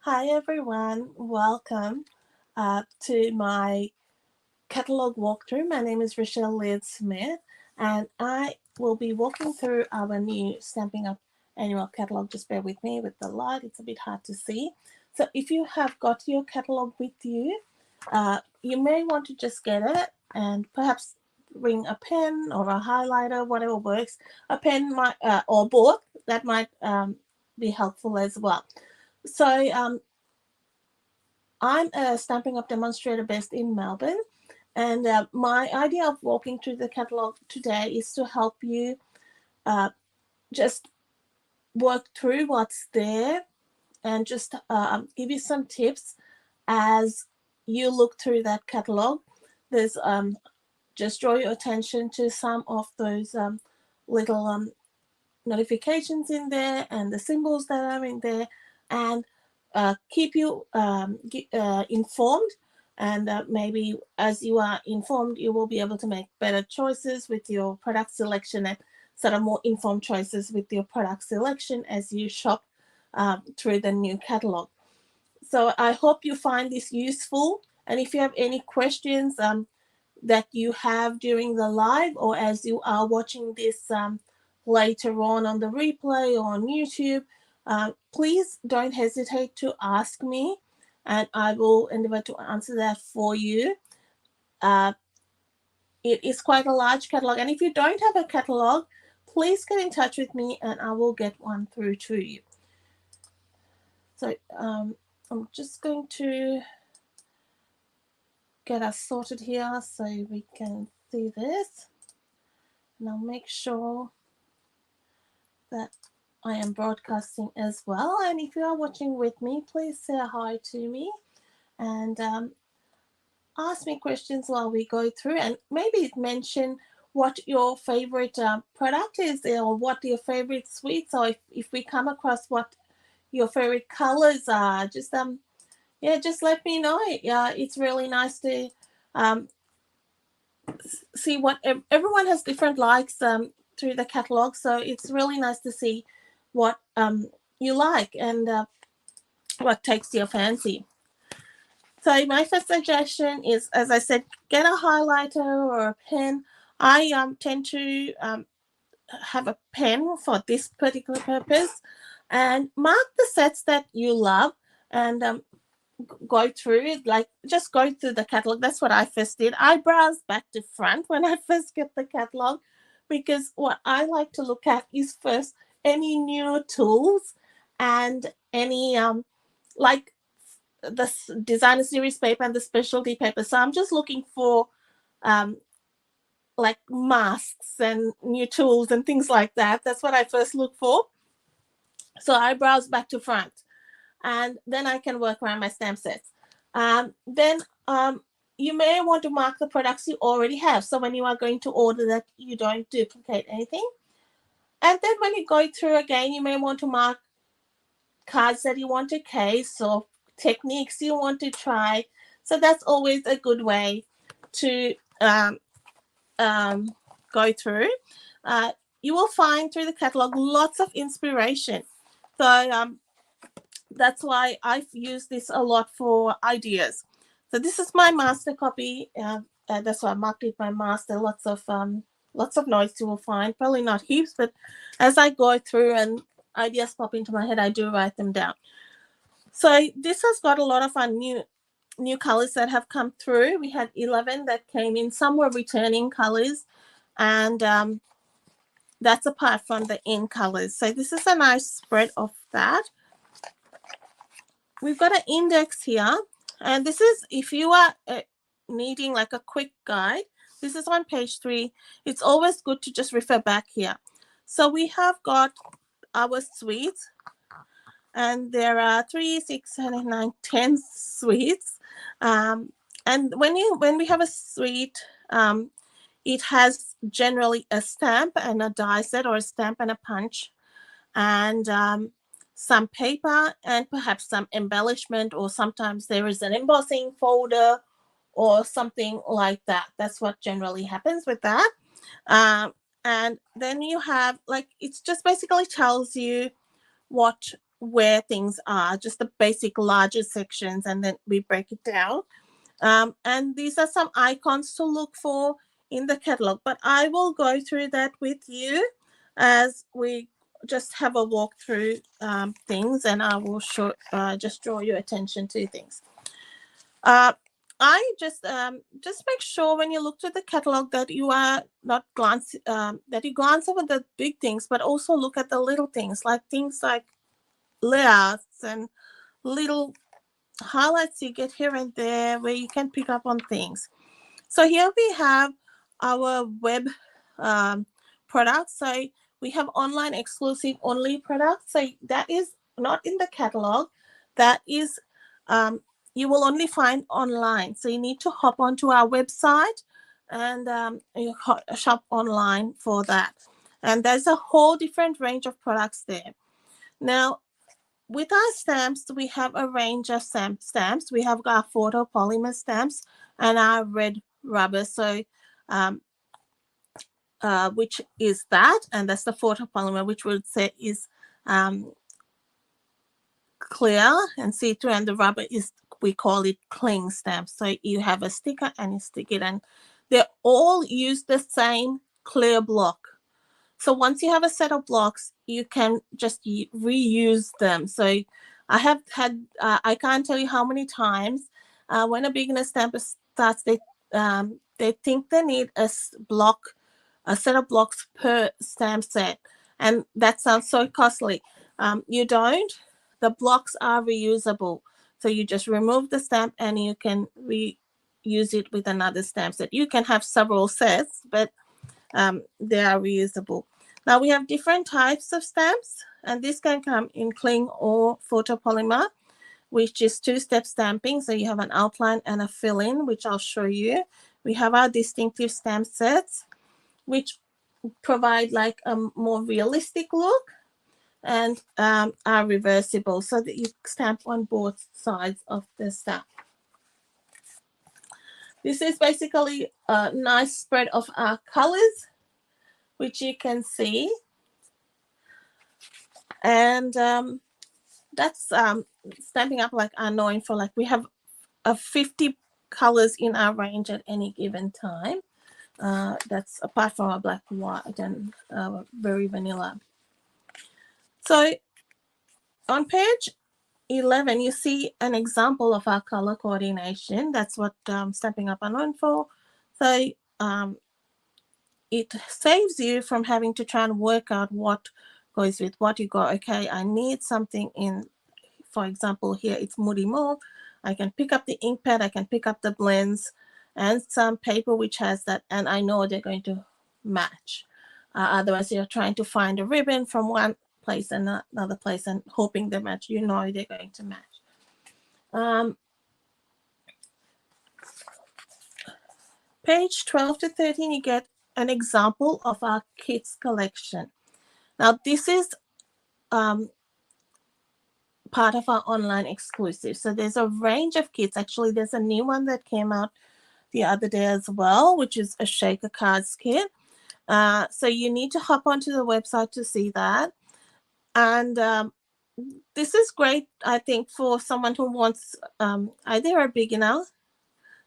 Hi everyone, welcome to my catalog walkthrough. My name is Rochelle Leard Smith, and I will be walking through our new Stamping Up annual catalog. Just bear with me with the light, it's a bit hard to see. So, if you have got your catalog with you, you may want to just get it and perhaps bring a pen or a highlighter, whatever works. A pen might, or board, that might be helpful as well. So, I'm a Stamping Up demonstrator based in Melbourne, and my idea of walking through the catalog today is to help you uh, just work through what's there and just give you some tips as you look through that catalog. There's just draw your attention to some of those little notifications in there and the symbols that are in there, and keep you informed. And maybe as you are informed, you will be able to make better choices with your product selection and sort of more informed choices with your product selection as you shop through the new catalog. So I hope you find this useful. And if you have any questions that you have during the live or as you are watching this later on the replay or on YouTube, please don't hesitate to ask me and I will endeavor to answer that for you. Uh, it is quite a large catalog, and if you don't have a catalog, please get in touch with me and I will get one through to you. So I'm just going to get us sorted here so we can see this, and I'll make sure that I am broadcasting as well. And if you are watching with me, please say hi to me and ask me questions while we go through, and maybe mention what your favorite product is or what your favorite sweets are. If we come across what your favorite colors are, just just let me know. Yeah, it's really nice to um, see what everyone has different likes through the catalog, so it's really nice to see what you like and what takes your fancy. So my first suggestion is, as I said, get a highlighter or a pen. I tend to have a pen for this particular purpose, and mark the sets that you love and go through it, like just go through the catalog. That's what I first did. I browsed back to front when I first get the catalog, because what I like to look at is first any new tools and any like the designer series paper and the specialty paper. So I'm just looking for um like masks and new tools and things like that. That's what I first look for. So I browse back to front, and then I can work around my stamp sets. Then you may want to mark the products you already have. So when you are going to order that, you don't duplicate anything. And then when you go through again, you may want to mark cards that you want to case or techniques you want to try. So that's always a good way to go through. You will find through the catalog lots of inspiration. So that's why I've used this a lot for ideas. So this is my master copy. That's why I marked it my master. Lots of notes you will find. Probably not heaps, but as I go through and ideas pop into my head, I do write them down. So this has got a lot of our new colors that have come through. We had 11 that came in. Some were returning colors, and that's apart from the in colors. So this is a nice spread of that. We've got an index here, and this is if you are needing like a quick guide. This is on page 3. It's always good to just refer back here. So we have got our suites, and there are 3, 6, 7, 9, 10 suites. And when we have a suite, it has generally a stamp and a die set, or a stamp and a punch, and some paper and perhaps some embellishment, or sometimes there is an embossing folder or something like that. That's what generally happens with that. And then you have, like, it's just basically tells you what where things are, just the basic larger sections, and then we break it down. And these are some icons to look for in the catalog, but I will go through that with you as we just have a walk through things, and I will just draw your attention to things. I just make sure when you look through the catalog that you are not that you glance over the big things, but also look at the little things like layouts and little highlights you get here and there where you can pick up on things. So here we have our web products. So we have online exclusive only products. So that is not in the catalog. That is you will only find online. So you need to hop onto our website and you shop online for that. And there's a whole different range of products there. Now, with our stamps, we have a range of stamps. We have our photopolymer stamps and our red rubber. So, which is that, and that's the photopolymer, which would say is clear and see-through, and the rubber is, we call it cling stamps. So you have a sticker and you stick it, and they all use the same clear block. So once you have a set of blocks, you can just reuse them. So I have had, I can't tell you how many times when a beginner stamper starts, they think they need a set of blocks per stamp set. And that sounds so costly. You don't. The blocks are reusable. So you just remove the stamp and you can reuse it with another stamp set. You can have several sets, but they are reusable. Now we have different types of stamps, and this can come in cling or photopolymer, which is two-step stamping. So you have an outline and a fill-in, which I'll show you. We have our distinctive stamp sets, which provide like a more realistic look, and are reversible so that you stamp on both sides of the stamp. This is basically a nice spread of our colors, which you can see. And that's Stampin' Up like are known for, like we have 50 colors in our range at any given time. That's apart from a black and white and very vanilla. So on page 11, you see an example of our color coordination. That's what Stampin' Up are known for. So it saves you from having to try and work out what goes with what. You go, okay, I need something in, for example, here it's Moody Mauve. I can pick up the ink pad, I can pick up the blends and some paper which has that, and I know they're going to match. Otherwise, you're trying to find a ribbon from one place and another place and hoping they match. You know they're going to match. Page 12 to 13, you get an example of our kits collection. Now, this is part of our online exclusive. So there's a range of kits. Actually, there's a new one that came out the other day as well, which is a shaker cards kit. So you need to hop onto the website to see that. And this is great, I think, for someone who wants either a beginner,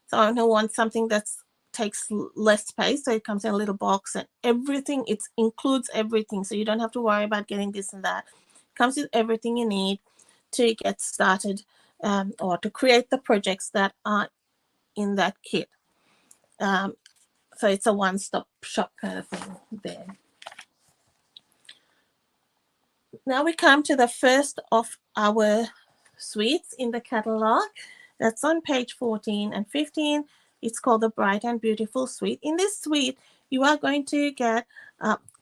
someone who wants something that takes less space. So it comes in a little box and everything, it includes everything. So you don't have to worry about getting this and that. It comes with everything you need to get started or to create the projects that are in that kit. So it's a one-stop shop kind of thing there. Now we come to the first of our suites in the catalog. That's on page 14 and 15. It's called the Bright and Beautiful Suite. In this suite, you are going to get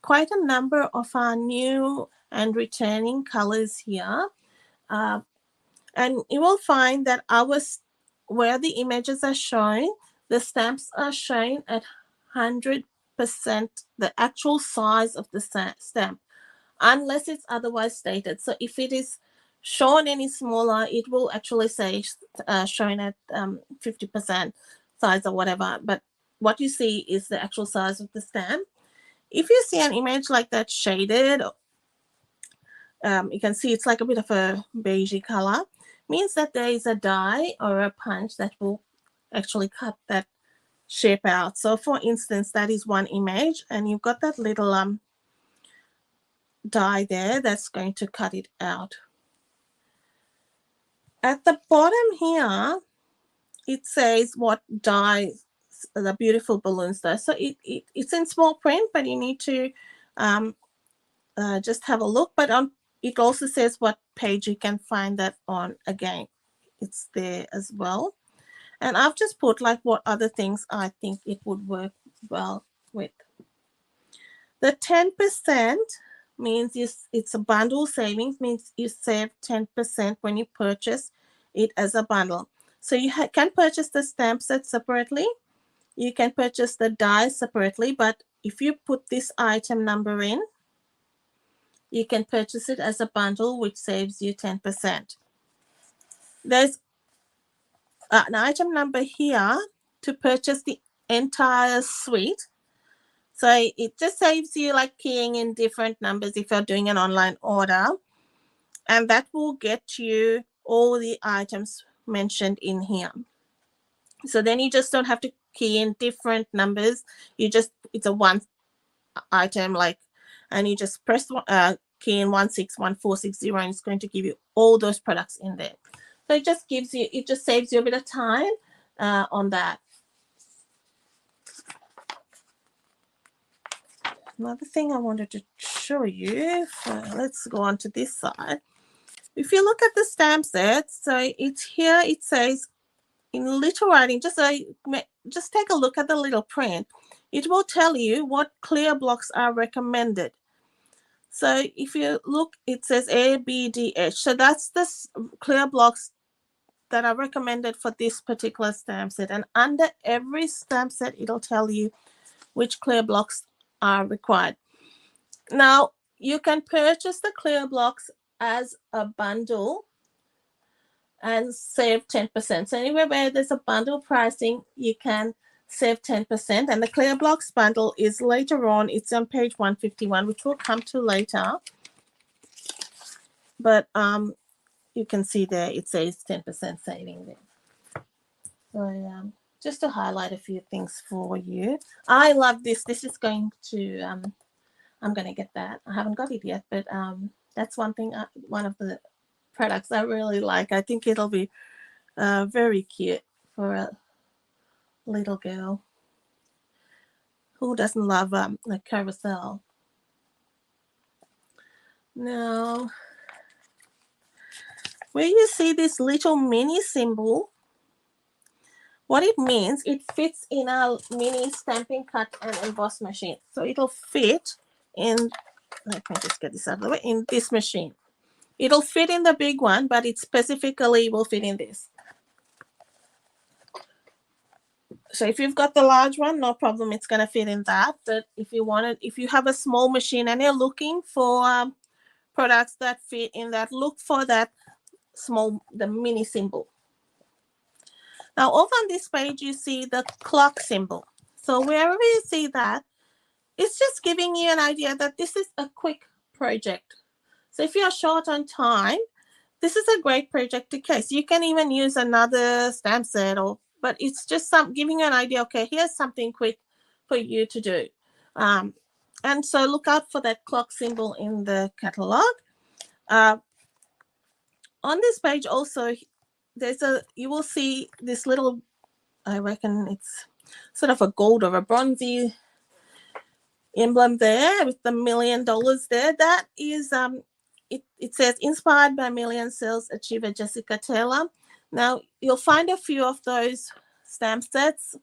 quite a number of our new and returning colors here. And you will find that where the images are shown, the stamps are shown at 100% the actual size of the stamp, unless it's otherwise stated. So if it is shown any smaller, it will actually say shown at 50% size or whatever. But what you see is the actual size of the stamp. If you see an image like that shaded, You can see it's like a bit of a beigey color. Means that there is a die or a punch that will actually cut that shape out. So for instance, that is one image, and you've got that little die there that's going to cut it out. At the bottom here, it says what die the beautiful balloons does. So it's in small print, but you need to just have a look. But it also says what page you can find that on. Again, it's there as well. And I've just put like what other things I think it would work well with. The 10% means it's a bundle savings, means you save 10% when you purchase it as a bundle. So you can purchase the stamp set separately. You can purchase the die separately, but if you put this item number in, you can purchase it as a bundle, which saves you 10%. There's an item number here to purchase the entire suite. So it just saves you like keying in different numbers if you're doing an online order. And that will get you all the items mentioned in here. So then you just don't have to key in different numbers. It's a one item, like, and you just press key in 161460, and it's going to give you all those products in there. So it just saves you a bit of time on that. Another thing I wanted to show you, let's go on to this side. If you look at the stamp set, so it's here, it says in little writing, just take a look at the little print. It will tell you what clear blocks are recommended. So if you look, it says A, B, D, H. So that's the clear blocks that are recommended for this particular stamp set. And under every stamp set, it'll tell you which clear blocks are required. Now, you can purchase the clear blocks as a bundle and save 10%. So anywhere where there's a bundle pricing, you can save 10%. And the clear blocks bundle is later on. It's on page 151, which we'll come to later. But you can see there it says 10% saving there. So just to highlight a few things for you. I love this. This is going to, I'm going to get that. I haven't got it yet, but that's one thing, one of the products I really like. I think it'll be very cute for a little girl. Who doesn't love a carousel? Now, where you see this little mini symbol, what it means, it fits in a mini stamping, cut, and emboss machine. So it'll fit in, let me just get this out of the way, in this machine. It'll fit in the big one, but it specifically will fit in this. So if you've got the large one, no problem, it's going to fit in that. But if you have a small machine and you're looking for products that fit in that, look for that the mini symbol. Now over on this page, you see the clock symbol. So wherever you see that, it's just giving you an idea that this is a quick project. So if you're short on time, this is a great project in case. You can even use another stamp set, but it's just giving you an idea, okay, here's something quick for you to do. And so look out for that clock symbol in the catalog. On this page also, you will see this little, I reckon it's sort of a gold or a bronzy emblem there with the $1 million there. That is, it says inspired by million sales achiever Jessica Taylor. Now you'll find a few of those stamp sets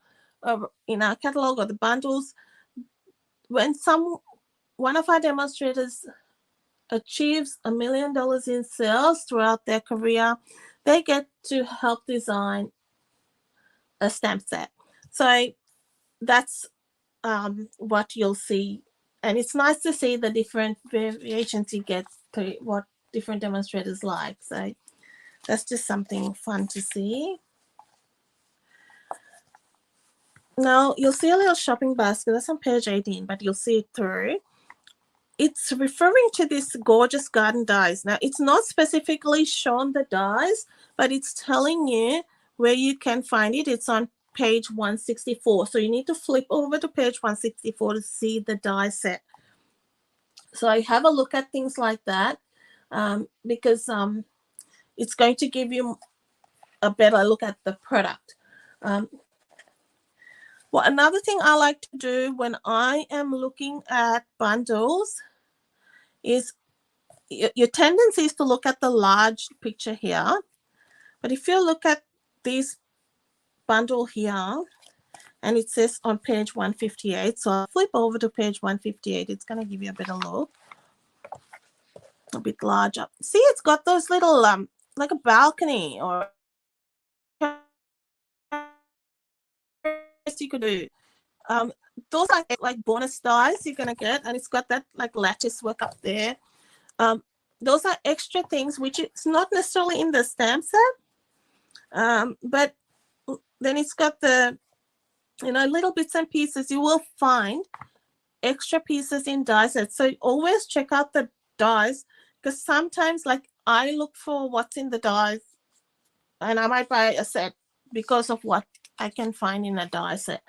in our catalog or the bundles. When one of our demonstrators achieves $1 million in sales throughout their career, they get to help design a stamp set. So that's what you'll see. And it's nice to see the different variations you get to what different demonstrators like. So that's just something fun to see. Now you'll see a little shopping basket. That's on page 18, but you'll see it through. it's referring to this gorgeous garden dies. Now, it's not specifically shown the dies, but it's telling you where you can find it. It's on page 164. So you need to flip over to page 164 to see the die set. So I have a look at things like that because it's going to give you a better look at the product. Well, another thing I like to do when I am looking at bundles is your tendency is to look at the large picture here. But if you look at this bundle here, and it says on page 158, so I'll flip over to page 158. It's going to give you a better look. A bit larger. See, it's got those little, like a balcony or you could do. Those are like bonus dies you're going to get, and it's got that like lattice work up there. Those are extra things which it's not necessarily in the stamp set, but then it's got the, you know, little bits and pieces. You will find extra pieces in die sets. So always check out the dies, because sometimes like I look for what's in the dies and I might buy a set because of what I can find in a die set,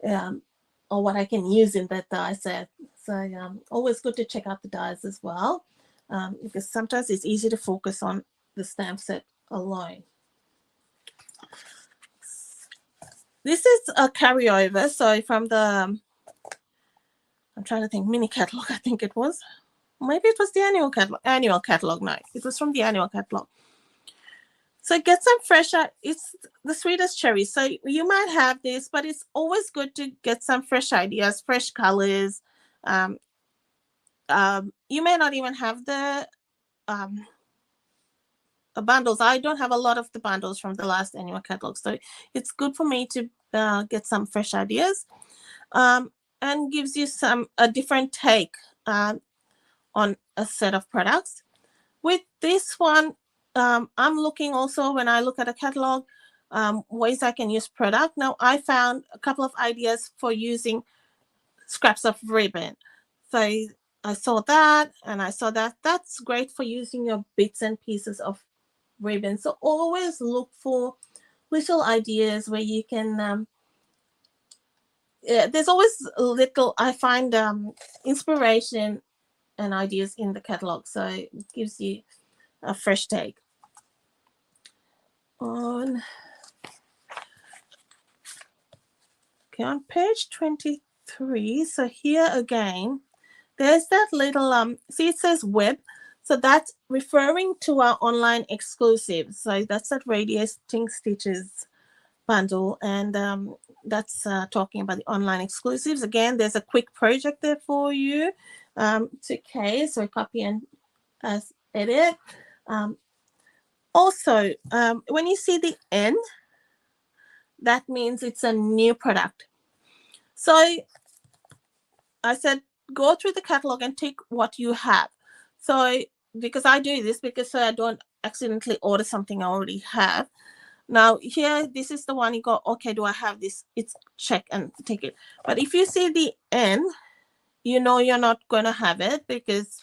or what I can use in that die set. So always good to check out the dies as well, because sometimes it's easy to focus on the stamp set alone. This is a carryover. So from the, I'm trying to think, mini catalog, I think it was. Maybe it was the annual catalog. No, it was from the annual catalog. So get some fresh, it's the sweetest cherry. So you might have this, but it's always good to get some fresh ideas, fresh colors. You may not even have the bundles. I don't have a lot of the bundles from the last annual catalog. So it's good for me to get some fresh ideas, and gives you a different take on a set of products. With this one, I'm looking also, when I look at a catalog, ways I can use product. Now, I found a couple of ideas for using scraps of ribbon. So I saw that, and I saw that that's great for using your bits and pieces of ribbon. So always look for little ideas where you can, there's always a little, I find inspiration and ideas in the catalog. So it gives you a fresh take. On page 23, so here again, there's that little, see, it says web. So that's referring to our online exclusive. So that's that Radiating Stitches bundle, and that's talking about the online exclusives. Again, there's a quick project there for you to case, so copy and edit. Also, when you see the N, that means it's a new product. So I said, go through the catalog and take what you have. So because I do this, because I don't accidentally order something I already have. Now here, this is the one you go, okay, do I have this? It's check and take it. But if you see the N, you know you're not going to have it because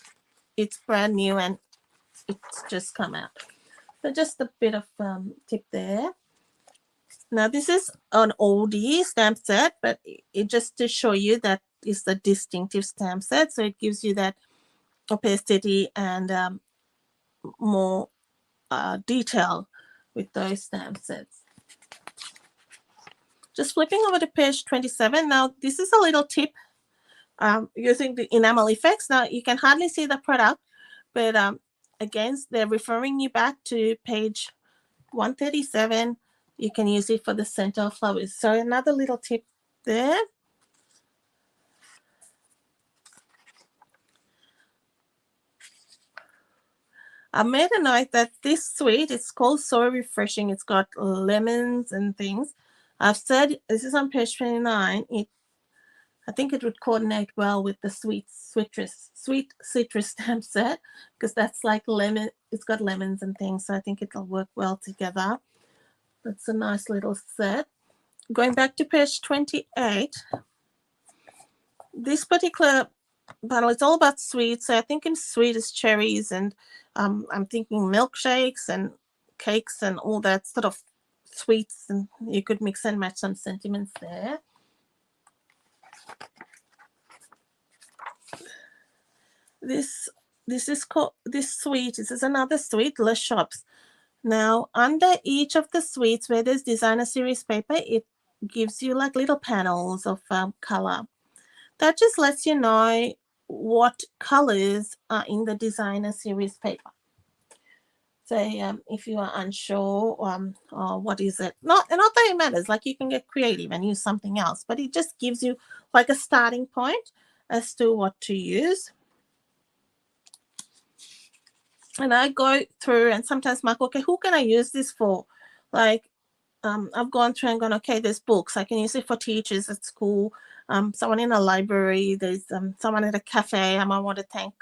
it's brand new and it's just come out. So just a bit of tip there. Now this is an oldie stamp set, but it just to show you that is the distinctive stamp set. So it gives you that opacity and more detail with those stamp sets. Just flipping over to page 27. Now this is a little tip using the enamel effects. Now you can hardly see the product, but again, they're referring you back to page 137. You can use it for the center of flowers. So another little tip there. I made a note that this sweet, it's called So Refreshing. It's got lemons and things. I've said, this is on page 29. I think it would coordinate well with the sweet citrus stamp set, because that's like lemon. It's got lemons and things. So I think it'll work well together. That's a nice little set. Going back to page 28, this particular bundle. It's all about sweets. So I think in sweet is cherries, and I'm thinking milkshakes and cakes and all that sort of sweets, and you could mix and match some sentiments there. This is called this sweet. This is another sweet, Les Shops. Now, under each of the sweets where there's designer series paper, it gives you like little panels of color. That just lets you know what colors are in the designer series paper. So if you are unsure, or what is it? Not that it matters. Like you can get creative and use something else, but it just gives you like a starting point as to what to use. And I go through and sometimes mark, okay, who can I use this for? Like, I've gone through and gone, okay, there's books. I can use it for teachers at school, someone in a library, there's someone at a cafe. I might want to thank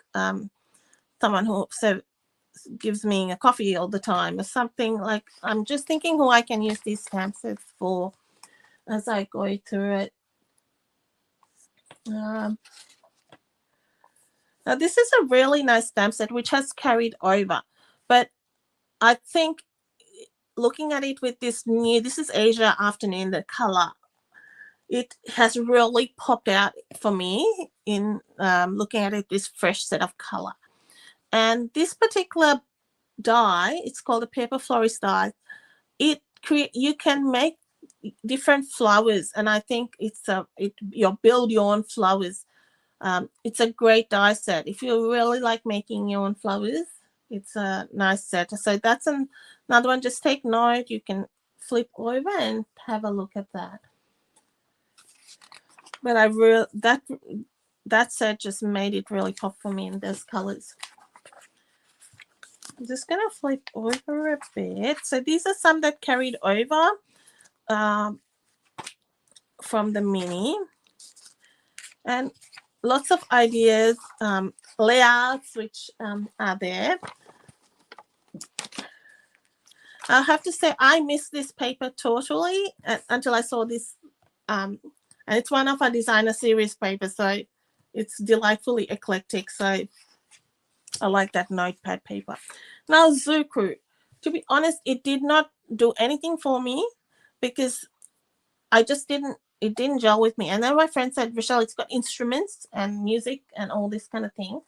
someone who gives me a coffee all the time or something. Like, I'm just thinking who I can use these stamp sets for as I go through it. Now, this is a really nice stamp set which has carried over, but I think looking at it with this is Asia Afternoon, the color, it has really popped out for me in looking at it, this fresh set of color. And this particular die, it's called a paper florist die. You can make different flowers, and I think you build your own flowers. It's a great die set. If you really like making your own flowers, it's a nice set. So that's another one. Just take note. You can flip over and have a look at that. But that set just made it really pop for me in those colors. I'm just gonna flip over a bit. So these are some that carried over from the mini, and lots of ideas, layouts which are there. I'll have to say I missed this paper totally until I saw this, and it's one of our designer series papers, so it's delightfully eclectic. So I like that notepad paper. Now Zuku, to be honest, it did not do anything for me because it didn't gel with me. And then my friend said, Rochelle, it's got instruments and music and all this kind of thing.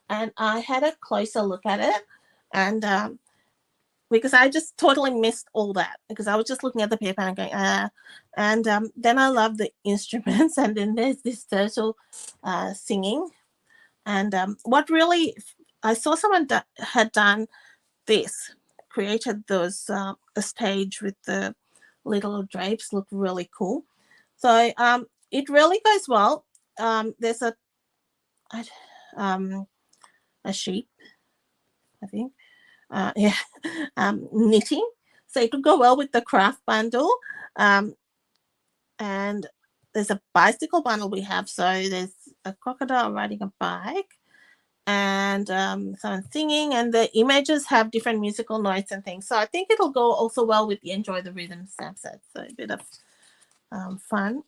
And I had a closer look at it, and because I just totally missed all that because I was just looking at the paper and going, and then I love the instruments, and then there's this turtle singing. And what really, I saw someone had done this, created those a stage with the little drapes, look really cool. So it really goes well. There's a sheep, I think. Yeah, knitting. So it would go well with the craft bundle. And there's a bicycle bundle we have. So there's a crocodile riding a bike and someone singing, and the images have different musical notes and things. So I think it'll go also well with the Enjoy the Rhythm stamp set. So a bit of fun.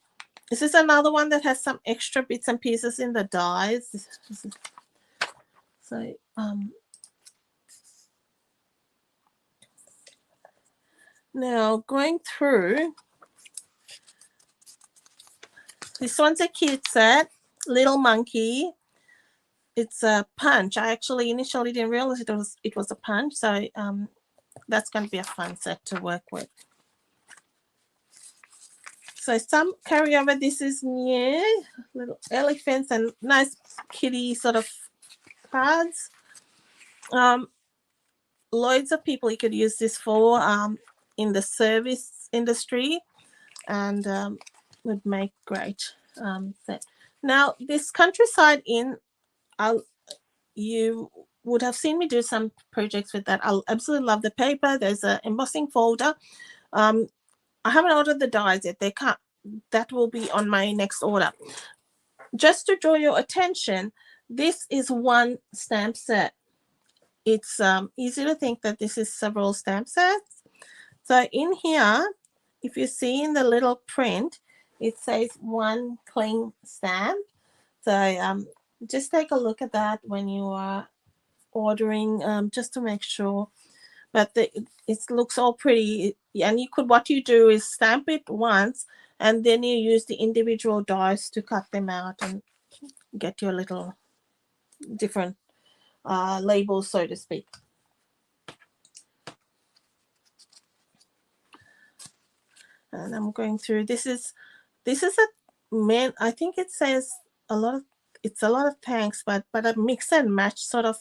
This is another one that has some extra bits and pieces in the dies. So now going through, this one's a cute set, Little Monkey. It's a punch. I actually initially didn't realize it was a punch. So that's going to be a fun set to work with. So some carryover. This is new, little elephants and nice kitty sort of cards. Loads of people you could use this for in the service industry, and would make great set. Now this Countryside Inn, you would have seen me do some projects with that. I absolutely love the paper. There's an embossing folder. I haven't ordered the dies yet. That will be on my next order. Just to draw your attention, this is one stamp set. It's easy to think that this is several stamp sets. So in here, if you see in the little print, it says one clean stamp. So Just take a look at that when you are ordering, just to make sure. But it looks all pretty, and you could, what you do is stamp it once, and then you use the individual dies to cut them out and get your little different labels, so to speak. And I'm going through. This is a man. I think it says a lot of. It's a lot of thanks, but a mix and match sort of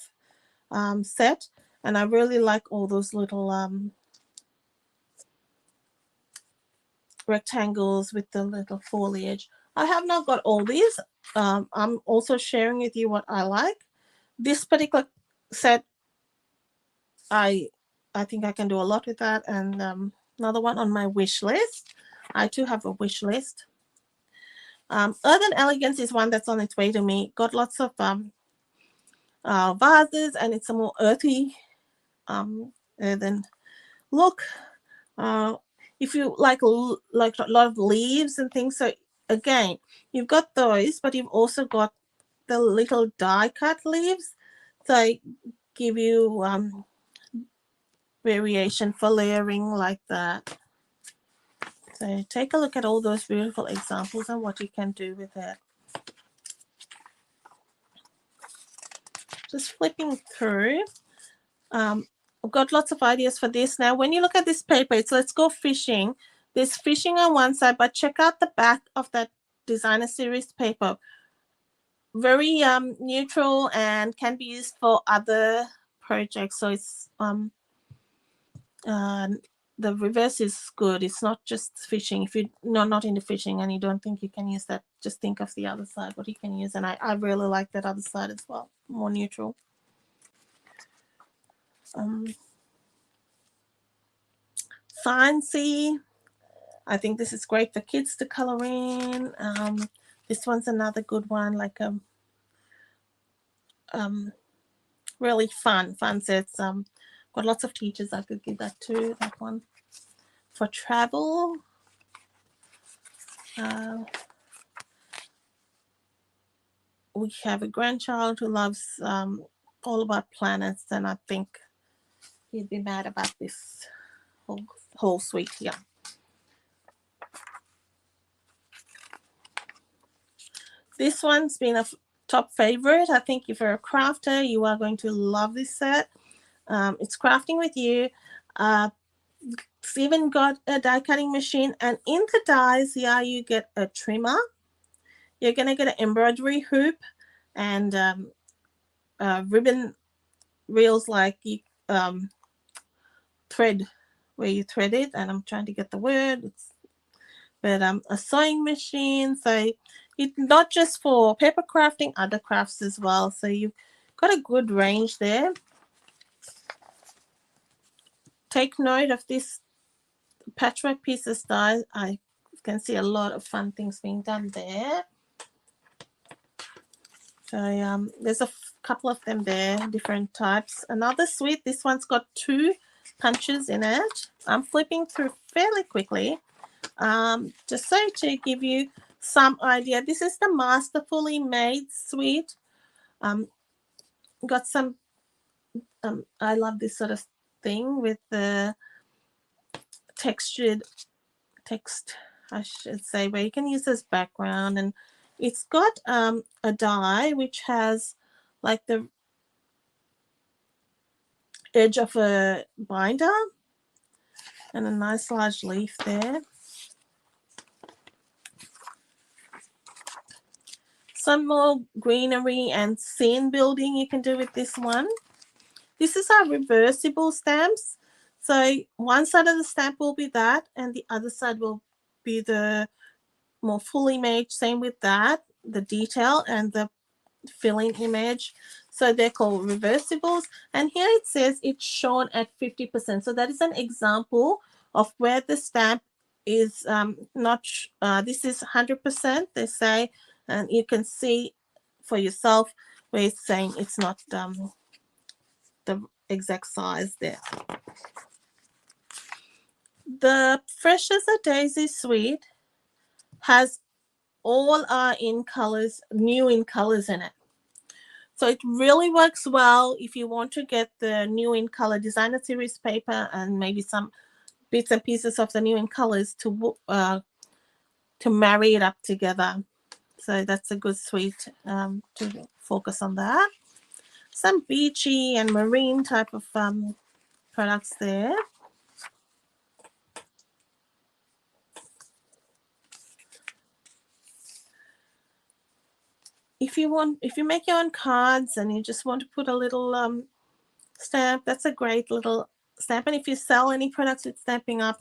set, and I really like all those little rectangles with the little foliage. I have not got all these. I'm also sharing with you what I like. This particular set, I think I can do a lot with that. And another one on my wish list. I too have a wish list. Earthen Elegance is one that's on its way to me. Got lots of vases, and it's a more earthy earthen look. If you like a lot of leaves and things, so again, you've got those, but you've also got the little die cut leaves. So give you variation for layering like that. So take a look at all those beautiful examples and what you can do with it. Just flipping through. I've got lots of ideas for this. Now, when you look at this paper, it's Let's Go Fishing. There's fishing on one side, but check out the back of that designer series paper. Very neutral and can be used for other projects. So it's the reverse is good. It's not just fishing. If you're not into fishing and you don't think you can use that, just think of the other side, what you can use. And I really like that other side as well, more neutral. Fancy. I think this is great for kids to color in. This one's another good one, like really fun sets. Got lots of teachers I could give that to. That one for travel. We have a grandchild who loves all about planets, and I think he'd be mad about this whole suite here. This one's been a top favorite. I think if you're a crafter, you are going to love this set. It's crafting with you. It's even got a die cutting machine, and in the dies here you get a trimmer. You're going to get an embroidery hoop and ribbon reels, like thread, where you thread it, and I'm trying to get the word. But a sewing machine. So it's not just for paper crafting, other crafts as well. So you've got a good range there. Take note of this patchwork pieces die. I can see a lot of fun things being done there. So there's a couple of them there, different types. Another suite. This one's got 2 punches in it. I'm flipping through fairly quickly, just so to give you some idea. This is the Masterfully Made suite. Got some. I love this sort of thing with the textured text, I should say, where you can use this background, and it's got a die which has like the edge of a binder and a nice large leaf there. Some more greenery and scene building you can do with this one. This is our reversible stamps. So one side of the stamp will be that, and the other side will be the more full image. Same with that, the detail and the filling image. So they're called reversibles. And here it says it's shown at 50%. So that is an example of where the stamp is not, this is 100%, they say, and you can see for yourself where it's saying it's not the exact size there. The Fresh as a Daisy suite has all our in colors, new in colors in it. So it really works well if you want to get the New in Color Designer Series paper and maybe some bits and pieces of the New in Colors to marry it up together. So that's a good suite to focus on that. Some beachy and marine type of products there. If you make your own cards and you just want to put a little stamp, that's a great little stamp. And if you sell any products with Stampin' Up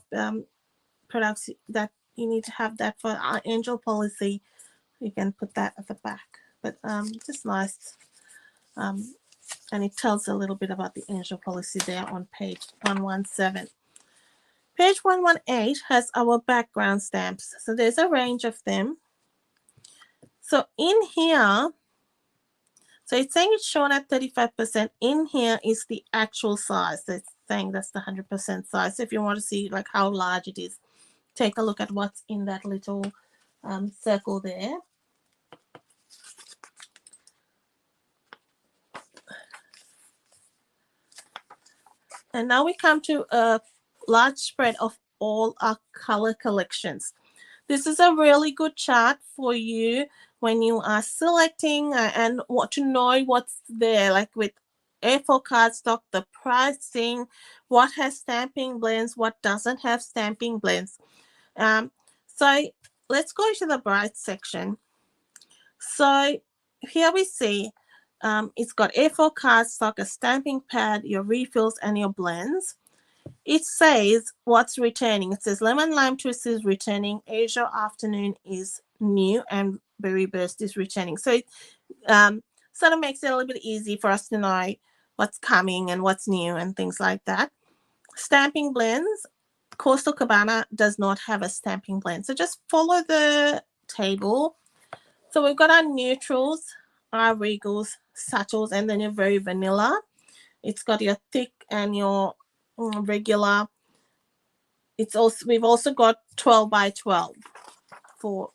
products that you need to have that for our angel policy, you can put that at the back. But just nice. And it tells a little bit about the angel policy there on page 117. Page 118 has our background stamps. So there's a range of them. So in here, so it's saying it's shown at 35%. In here is the actual size. So it's saying that's the 100% size. So if you want to see like how large it is, take a look at what's in that little circle there. And now we come to a large spread of all our color collections. This is a really good chart for you when you are selecting and want to know what's there, like with A4 cardstock, the pricing, what has stamping blends, what doesn't have stamping blends. So let's go to the bright section. So here we see it's got A4 cardstock, a stamping pad, your refills, and your blends. It says what's returning. It says Lemon Lime Twist is returning, Asia Afternoon is new, and Berry Burst is returning. So it sort of makes it a little bit easy for us to know what's coming and what's new and things like that. Stamping blends, Coastal Cabana does not have a stamping blend. So just follow the table. So we've got our neutrals, our regals, subtles, and then your very vanilla. It's got your thick and your regular. We've also got 12 by 12 for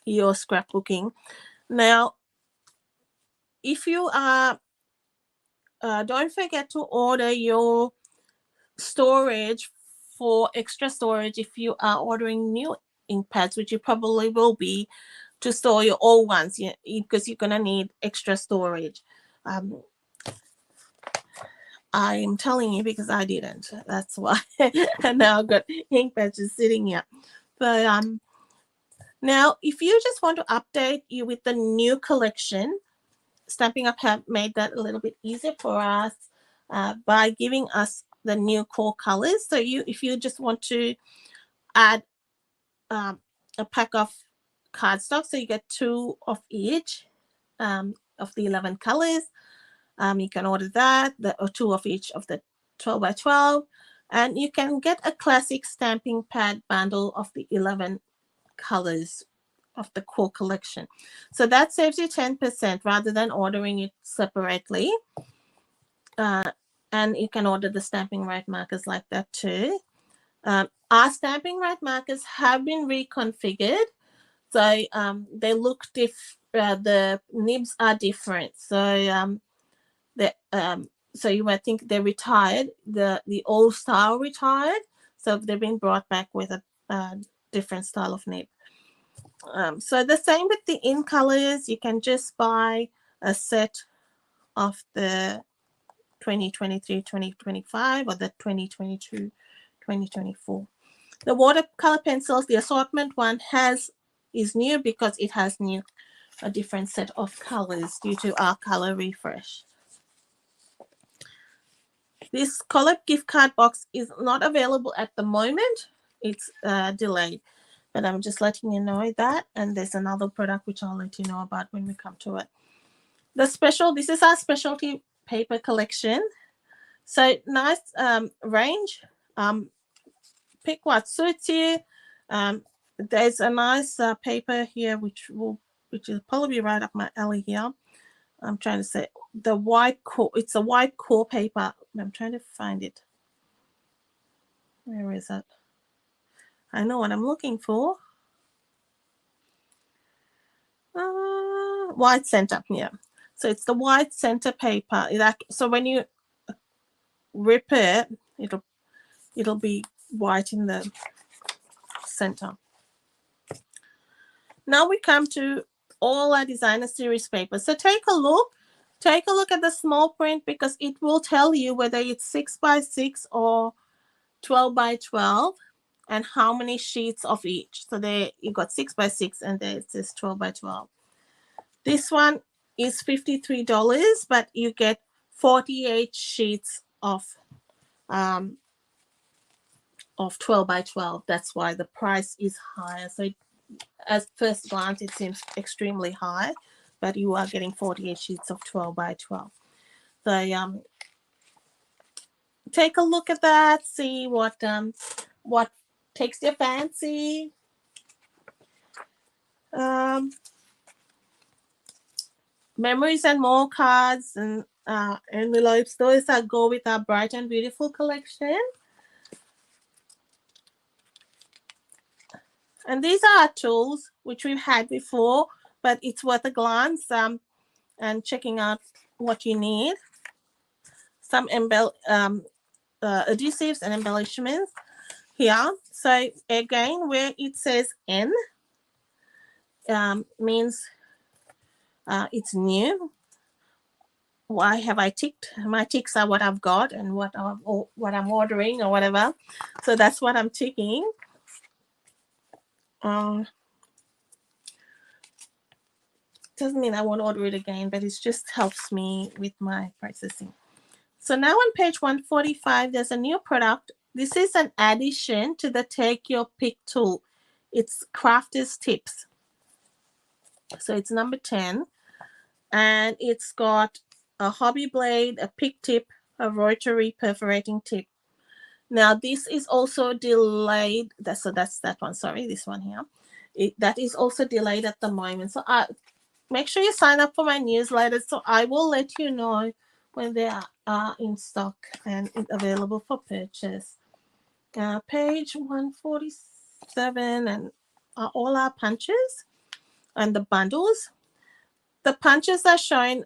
your scrapbooking. Now, if you are, don't forget to order your storage for extra storage if you are ordering new ink pads, which you probably will be, to store your old ones, because you're going to need extra storage. I'm telling you because I didn't. That's why. And now I've got ink patches sitting here. But now, if you just want to update you with the new collection, Stampin' Up have made that a little bit easier for us by giving us the new core colors. So if you just want to add a pack of cardstock, so you get 2 of each of the 11 colors. You can order that, or 2 of each of the 12 by 12. And you can get a classic stamping pad bundle of the 11 colors of the core collection. So that saves you 10% rather than ordering it separately. And you can order the stamping right markers like that too. Our stamping right markers have been reconfigured. So they look the nibs are different. So so you might think they're retired. The old style retired. So they've been brought back with a different style of nib. So the same with the in colors. You can just buy a set of the 2023, 2025 or the 2022, 2024. The watercolor pencils, the assortment one is new because it has a different set of colors due to our color refresh. This Collab gift card box is not available at the moment. It's delayed, but I'm just letting you know that. And there's another product which I'll let you know about when we come to it. This is our specialty paper collection. So nice range. Pick what suits you. There's a nice paper here which will probably right up my alley here. I'm trying to say the white core. It's a white core paper. I'm trying to find it. Where is it? I know what I'm looking for. White center, yeah. So So it's the white center paper. So when you rip it, it'll be white in the center. Now we come to all our designer series papers. So take a look at the small print, because it will tell you whether it's 6x6 or 12x12 and how many sheets of each. So there you got 6x6 and there it says 12x12. This one is $53, but you get 48 sheets of 12x12. That's why the price is higher. So at first glance it seems extremely high, but you are getting 48 sheets of 12x12. So take a look at that, see what takes your fancy. Memories and more cards and envelopes. Those that go with our Bright and Beautiful collection. And these are our tools, which we've had before, but it's worth a glance and checking out what you need. Some adhesives and embellishments here. So again, where it says N means it's new. Why have I ticked? My ticks are what I've got and what I'm ordering or whatever. So that's what I'm ticking. Doesn't mean I won't order it again, but it just helps me with my processing. So now on page 145, there's a new product. This is an addition to the Take Your Pick tool. It's Crafter's Tips. So it's number 10. And it's got a hobby blade, a pick tip, a rotary perforating tip. Now this is also delayed. That's that one. Sorry, this one here. That is also delayed at the moment. So make sure you sign up for my newsletter, so I will let you know when they are in stock and available for purchase. Page 147 and all our punches and the bundles. The punches are shown,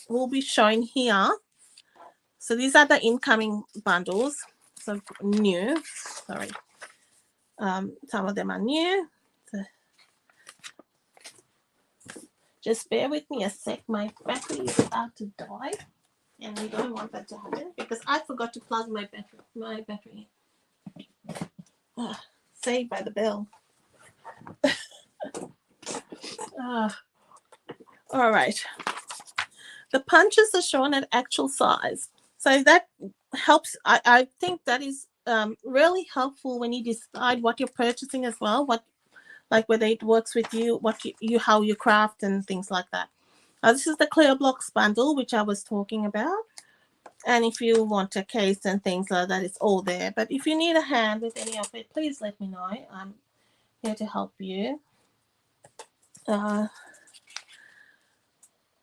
will be shown here. So these are the incoming bundles. So new, sorry. Some of them are new. So just bear with me a sec. My battery is about to die, and we don't want that to happen because I forgot to plug my battery. Saved by the bell. All right. The punches are shown at actual size. So that helps. I think that is really helpful when you decide what you're purchasing as well, whether it works with you, how you craft and things like that. This is the clear blocks bundle, which I was talking about. And if you want a case and things like that, it's all there. But if you need a hand with any of it, please let me know. I'm here to help you.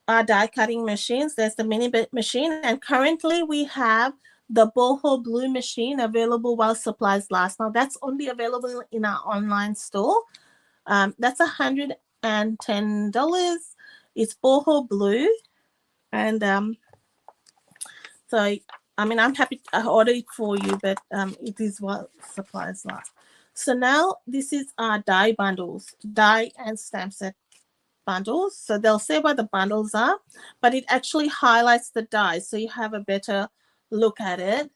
Our die cutting machines. There's the mini bit machine, and currently we have the boho blue machine available while supplies last. Now that's only available in our online store. That's $110. It's boho blue, and so I mean I'm happy to order it for you, but it is while supplies last. So now this is our die bundles, die and stamp set bundles. So they'll say what the bundles are, but it actually highlights the dies so you have a better look at it,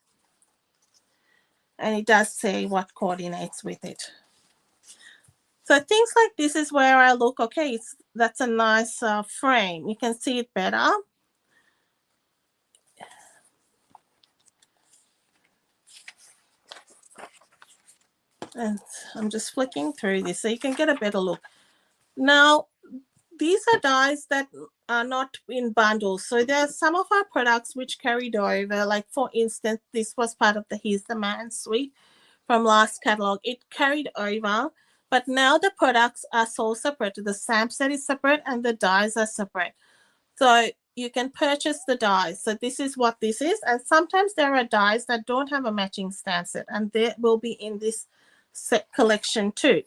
and it does say what coordinates with it. So things like this is where I look, okay, that's a nice frame. You can see it better. And I'm just flicking through this so you can get a better look. Now, these are dies that are not in bundles. So there are some of our products which carried over. Like, for instance, this was part of the Here's the Man suite from last catalog. It carried over, but now the products are sold separate. The stamp set is separate and the dies are separate. So you can purchase the dies. So this is what this is. And sometimes there are dies that don't have a matching stamp set, and they will be in this set collection too.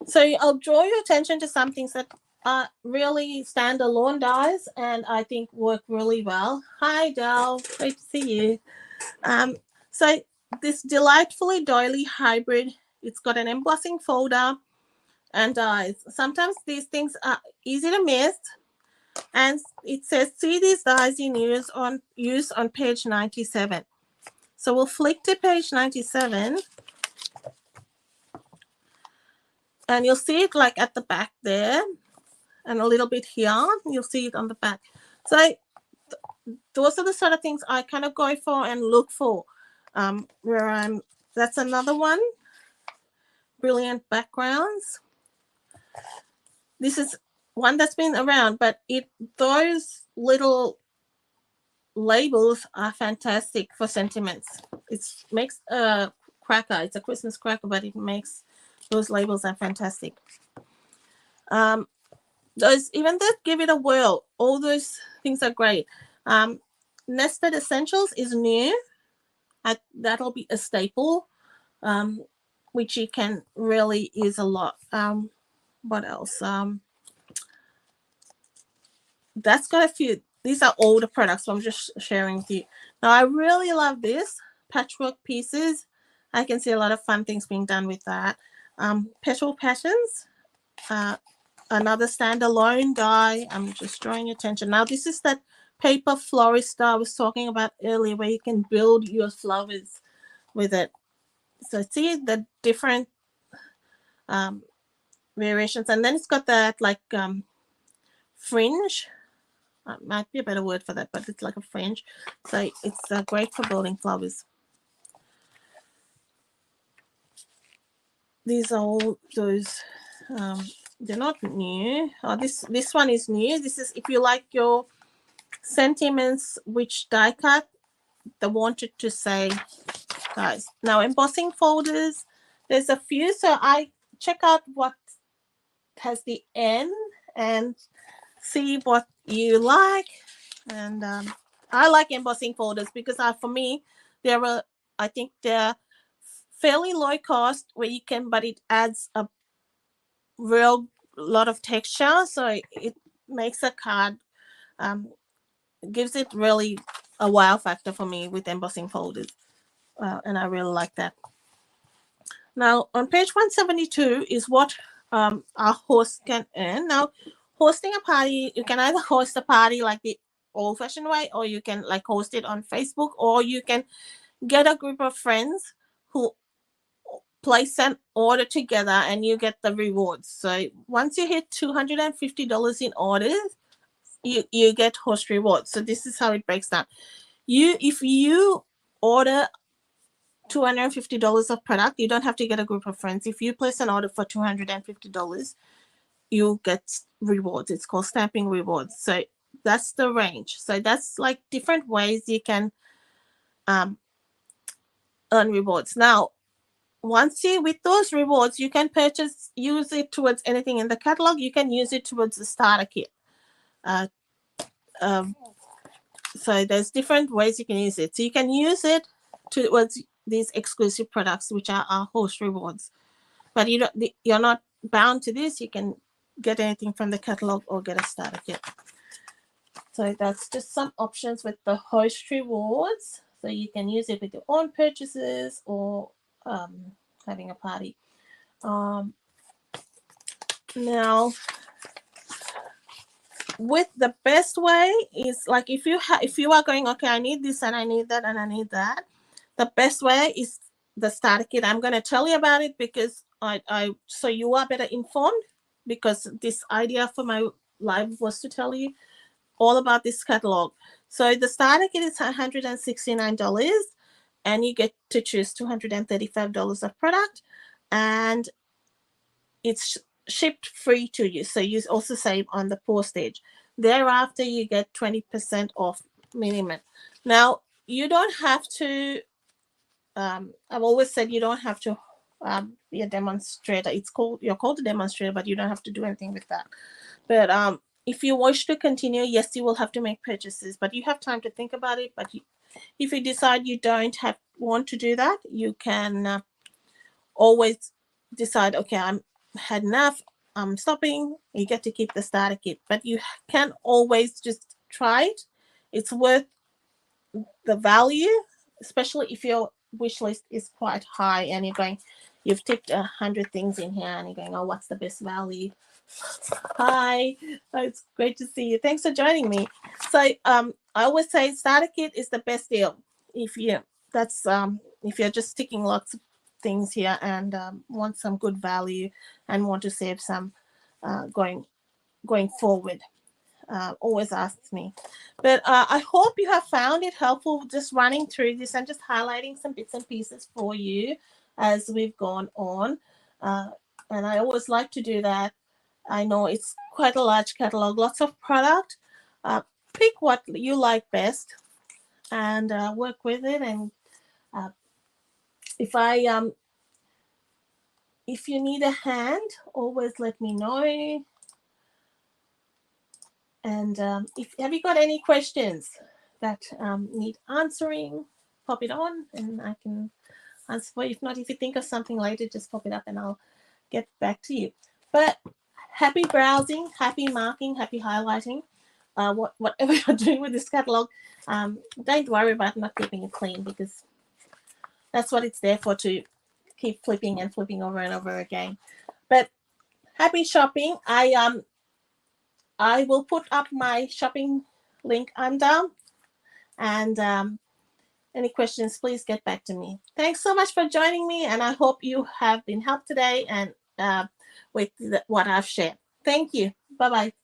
So I'll draw your attention to some things that are really standalone dies, and I think work really well. Hi, Del. Great to see you. So this delightfully doily hybrid, it's got an embossing folder and dies. Sometimes these things are easy to miss, and it says see these dies in use on page 97. So we'll flick to page 97, and you'll see it like at the back there, and a little bit here. You'll see it on the back. So those are the sort of things I kind of go for and look for. That's another one. Brilliant backgrounds. This is one that's been around, but those little labels are fantastic for sentiments. It makes a cracker. It's a Christmas cracker, but it makes those labels are fantastic. Those, even that, give it a whirl. All those things are great. Nested Essentials is new. That'll be a staple, which you can really use a lot. What else? That's got a few. These are all the products, so I'm just sharing with you. Now, I really love this patchwork pieces. I can see a lot of fun things being done with that. Petal Patterns, another standalone die. I'm just drawing attention. Now, this is that paper florist I was talking about earlier, where you can build your flowers with it. So see the different variations, and then it's got that like fringe. Might be a better word for that, but it's like a fringe. So it's great for building flowers. These are all those. They're not new. Oh, this one is new. This is if you like your sentiments, which die cut. They wanted to say, guys. Now embossing folders. There's a few, so I check out what has the N and see what you like. And I like embossing folders because for me, I think they're fairly low cost where you can, but it adds a real lot of texture. So it makes a card, gives it really a wow factor for me with embossing folders. And I really like that. Now on page 172 is what our host can earn. Now, hosting a party, you can either host a party like the old-fashioned way, or you can like host it on Facebook, or you can get a group of friends who place an order together and you get the rewards. So once you hit $250 in orders, you get host rewards. So this is how it breaks down. If you order $250 of product, you don't have to get a group of friends. If you place an order for $250, you get rewards. It's called stamping rewards. So that's the range. So that's like different ways you can earn rewards. Now, with those rewards, you can use it towards anything in the catalog. You can use it towards the starter kit. So there's different ways you can use it. So you can use it towards these exclusive products, which are our host rewards. But you're not bound to this. You can get anything from the catalog or get a starter kit. So that's just some options with the host rewards. So you can use it with your own purchases or having a party. Now, with the best way is like if you are going, okay, I need this and I need that and I need that. The best way is the starter kit. I'm going to tell you about it because so you are better informed, because this idea for my live was to tell you all about this catalog. So the starter kit is $169 and you get to choose $235 of product, and it's shipped free to you. So you also save on the postage. Thereafter, you get 20% off minimum. Now, you don't have to, I've always said you don't have to be a demonstrator. You're called a demonstrator, but you don't have to do anything with that. But if you wish to continue, yes, you will have to make purchases, but you have time to think about it. But if you decide you don't want to do that, you can always decide, okay, I'm had enough. stopping, you get to keep the starter kit. But you can always just try it. It's worth the value, especially if your wish list is quite high and you've ticked 100 things in here and you're going, oh, what's the best value? Hi, it's great to see you. Thanks for joining me. So I always say starter kit is the best deal if if you're just sticking lots of things here and want some good value and want to save some going forward. Always asks me. But I hope you have found it helpful just running through this and just highlighting some bits and pieces for you as we've gone on. And I always like to do that. I know it's quite a large catalog, lots of product. Pick what you like best and work with it. And if you need a hand, always let me know. And have you got any questions that need answering, pop it on and I can answer for you. If not, if you think of something later, just pop it up and I'll get back to you. But happy browsing, happy marking, happy highlighting, whatever you're doing with this catalog. Don't worry about not keeping it clean because that's what it's there for, to keep flipping and flipping over and over again. But happy shopping. I will put up my shopping link under, and any questions, please get back to me. Thanks so much for joining me, and I hope you have been helped today and with what I've shared. Thank you. Bye-bye.